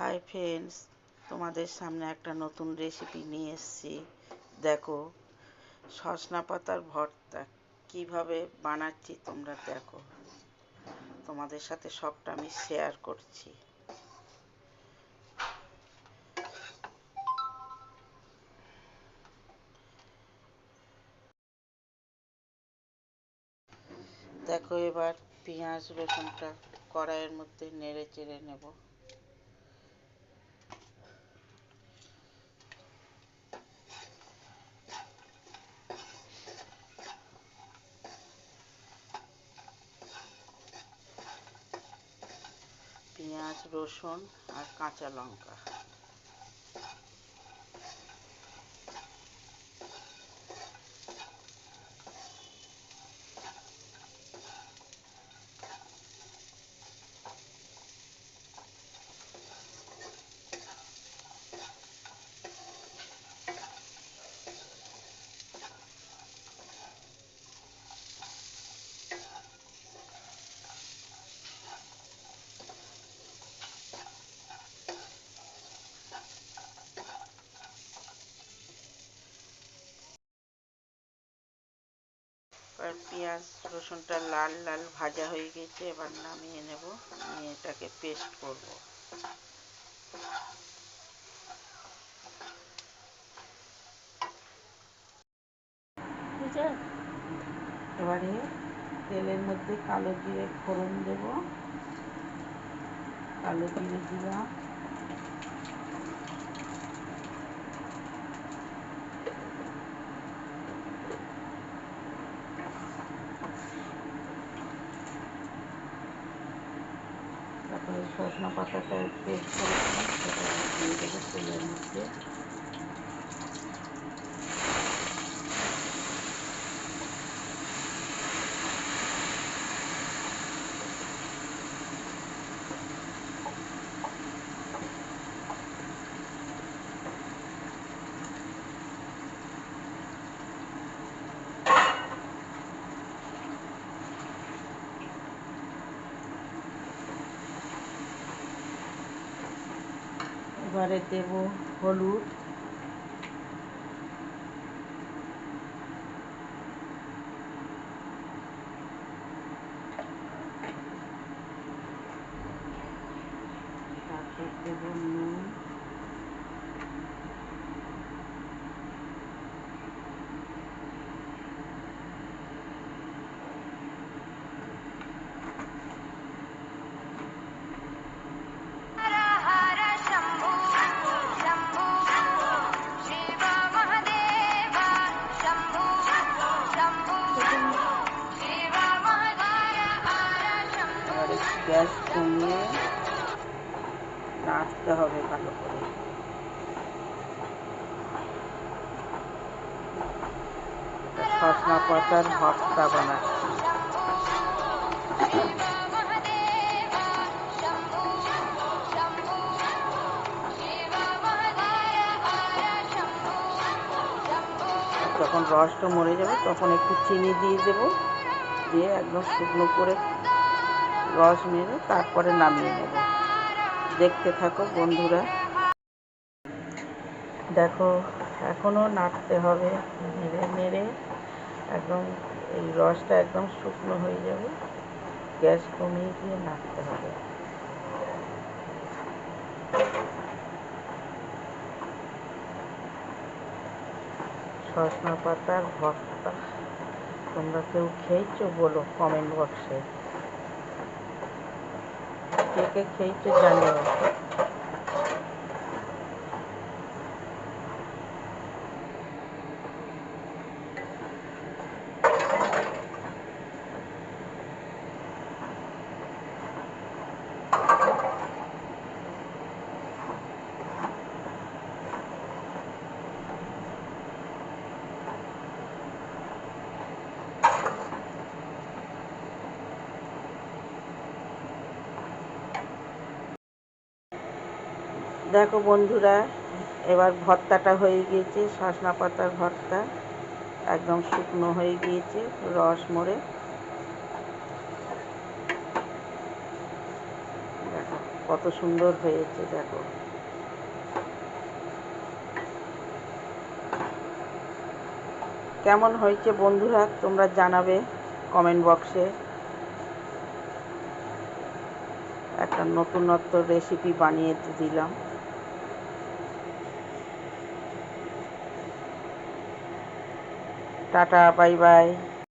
Hi friends, তোমাদের সামনে একটা নতুন রেসিপি নিয়ে এসেছি। দেখো, সজনা পাতার ভর্তা কিভাবে বানাচ্ছি তোমরা দেখো। তোমাদের সাথে সবটা আমি শেয়ার করছি। দেখো, এবার পেঁয়াজ রসুনটা কড়াইয়ের মধ্যে নেড়ে চেড়ে নেব। পেঁয়াজ, রসুন আর কাঁচা লঙ্কা। এবার পেঁয়াজ রসুনটা লাল লাল ভাজা হয়ে গেছে, এবার নামিয়ে নেব, নিয়ে এটাকে পেস্ট করব। এবারে তেলের মধ্যে কালো জিরে ফোড়ন দেব। কালো জিরে দিলাম, তারপরে সজনা পাতাটা পেস্ট করেছিলাম সেটা দিয়ে দেবো তেলের মধ্যে। এবারে দেব হলুদ, তারপর দেব নুন, গ্যাস কমিয়ে নাড়তে হবে ভালো করে। সজনা পাতার ভর্তা বানাচ্ছি। যখন রসটা মরে যাবে তখন একটু চিনি দিয়ে দেব, দিয়ে একদম শুকনো করে রস মেরে তারপরে নামিয়ে নেব। দেখতে থাকো বন্ধুরা। দেখো, এখনও নাড়তে হবে, নেড়ে নেড়ে একদম এই রসটা একদম শুকনো হয়ে যাবে। গ্যাস কমিয়ে দিয়ে নাড়তে হবে। সজনা পাতার ভর্তা তোমরা কেউ খেয়েছো বলো কমেন্ট বক্সে। কে কে খেয়েছো জানিও। দেখো বন্ধুরা, এবার ভর্তাটা হয়ে গিয়েছে। সজনা পাতার ভর্তা একদম শুকনো হয়ে গিয়েছে রস মরে। দেখো কত সুন্দর হয়েছে দেখো। কেমন হয়েছে বন্ধুরা তোমরা জানাবে কমেন্ট বক্সে। একটা নতুনত্ব রেসিপি বানিয়ে দিলাম। Tata, bye bye.